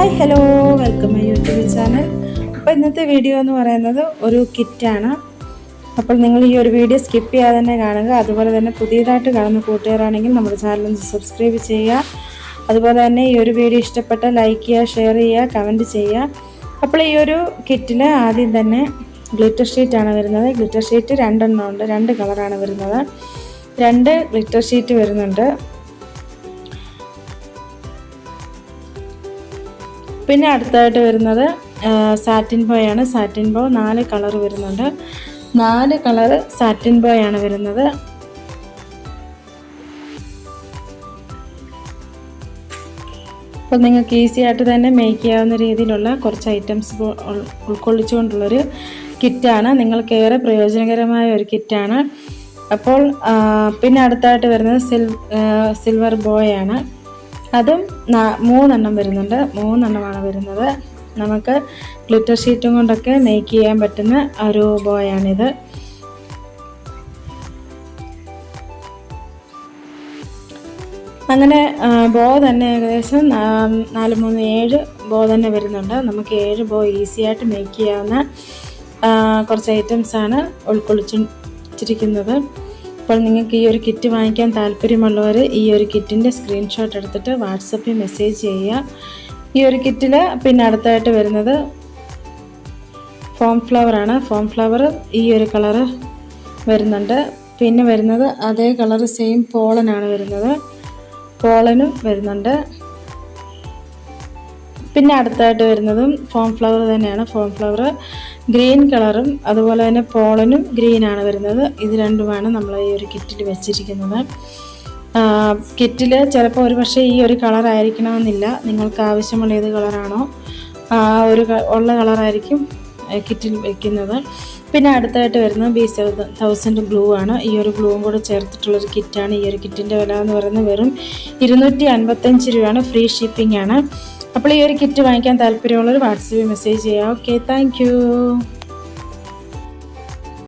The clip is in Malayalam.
Hi hello welcome my YouTube channel. അപ്പോൾ ഇന്നത്തെ വീഡിയോ എന്ന് പറയുന്നത് ഒരു കിറ്റാണ്. അപ്പോൾ നിങ്ങൾ ഈ ഒരു വീഡിയോ സ്കിപ്പ് ചെയ്യാതെ തന്നെ കാണുക. അതുപോലെ തന്നെ പുതിയതായിട്ട് കാണുന്ന കൂട്ടുകാരാണെങ്കിൽ നമ്മുടെ ചാനൽ ഒന്ന് സബ്സ്ക്രൈബ് ചെയ്യുക. അതുപോലെ തന്നെ ഈ ഒരു വീഡിയോ ഇഷ്ടപ്പെട്ട ലൈക്ക് ചെയ്യുക, ഷെയർ ചെയ്യുക, കമൻറ്റ് ചെയ്യുക. അപ്പോൾ ഈ ഒരു കിറ്റിൽ ആദ്യം തന്നെ ഗ്ലിറ്റർ ഷീറ്റാണ് വരുന്നത്. ഗ്ലിറ്റർ ഷീറ്റ് രണ്ടെണ്ണം ഉണ്ട്, 2 കളറാണ് വരുന്നത്. 2 ഗ്ലിറ്റർ ഷീറ്റ് വരുന്നുണ്ട്. പിന്നെ അടുത്തായിട്ട് വരുന്നത് സാറ്റിൻ ബോയാണ്. സാറ്റിൻ ബോ 4 കളർ വരുന്നുണ്ട്. 4 കളർ സാറ്റിൻ ബോയാണ് വരുന്നത്. അപ്പോൾ നിങ്ങൾക്ക് ഈസി ആയിട്ട് തന്നെ മേക്ക് ചെയ്യാവുന്ന രീതിയിലുള്ള കുറച്ച് ഐറ്റംസ് ഉൾക്കൊള്ളിച്ചുകൊണ്ടുള്ളൊരു കിറ്റാണ്. നിങ്ങൾക്കേറെ പ്രയോജനകരമായ ഒരു കിറ്റാണ്. അപ്പോൾ പിന്നെ അടുത്തായിട്ട് വരുന്നത് സിൽവർ ബോയാണ്. അതും 3 എണ്ണം വരുന്നുണ്ട്. 3 എണ്ണമാണ് വരുന്നത്. നമുക്ക് ഗ്ലിറ്റർ ഷീറ്റും കൊണ്ടൊക്കെ മേക്ക് ചെയ്യാൻ പറ്റുന്ന ഒരു ബോയാണിത്. അങ്ങനെ ബോ തന്നെ ഏകദേശം 4, 3, 7 ബോ തന്നെ വരുന്നുണ്ട്. നമുക്ക് 7 ബോ ഈസി ആയിട്ട് മേക്ക് ചെയ്യാവുന്ന കുറച്ച് ഐറ്റംസാണ് ഉൾക്കൊള്ളിച്ചിരിക്കുന്നത്. അപ്പോൾ നിങ്ങൾക്ക് ഈ ഒരു കിറ്റ് വാങ്ങിക്കാൻ താല്പര്യമുള്ളവർ ഈ ഒരു കിറ്റിൻ്റെ സ്ക്രീൻഷോട്ട് എടുത്തിട്ട് വാട്സപ്പിൽ മെസ്സേജ് ചെയ്യുക. ഈ ഒരു കിറ്റിൽ പിന്നെ അടുത്തായിട്ട് വരുന്നത് ഫോം ഫ്ലവറാണ്. ഫോം ഫ്ലവർ ഈ ഒരു കളറ് വരുന്നുണ്ട്. പിന്നെ വരുന്നത് അതേ കളറ് സെയിം പോളനാണ് വരുന്നത്. പോളനും വരുന്നുണ്ട്. പിന്നെ അടുത്തായിട്ട് വരുന്നതും ഫോം ഫ്ലവർ തന്നെയാണ്. ഫോം ഫ്ലവർ ഗ്രീൻ കളറും അതുപോലെ തന്നെ പോളനും ഗ്രീനാണ് വരുന്നത്. ഇത് രണ്ടുമാണ് നമ്മൾ ഈ ഒരു കിറ്റിൽ വെച്ചിരിക്കുന്നത്. കിറ്റിൽ ചിലപ്പോൾ ഒരു പക്ഷേ ഈ ഒരു കളർ ആയിരിക്കണമെന്നില്ല. നിങ്ങൾക്ക് ആവശ്യമുള്ള ഏത് കളറാണോ ഉള്ള കളറായിരിക്കും കിറ്റിൽ വയ്ക്കുന്നത്. പിന്നെ അടുത്തായിട്ട് വരുന്നത് B1000 ഗ്ലൂ ആണ്. ഈ ഒരു ഗ്ലൂവും കൂടെ ചേർത്തിട്ടുള്ളൊരു കിറ്റാണ്. ഈ ഒരു കിറ്റിൻ്റെ വില എന്ന് പറയുന്നത് വെറും 255 രൂപയാണ്. ഫ്രീ ഷിപ്പിംഗ് ആണ്. അപ്പോൾ ഈ ഒരു കിറ്റ് വാങ്ങിക്കാൻ താല്പര്യമുള്ളവർ വാട്സപ്പിൽ മെസ്സേജ് ചെയ്യുക. Okay, thank you.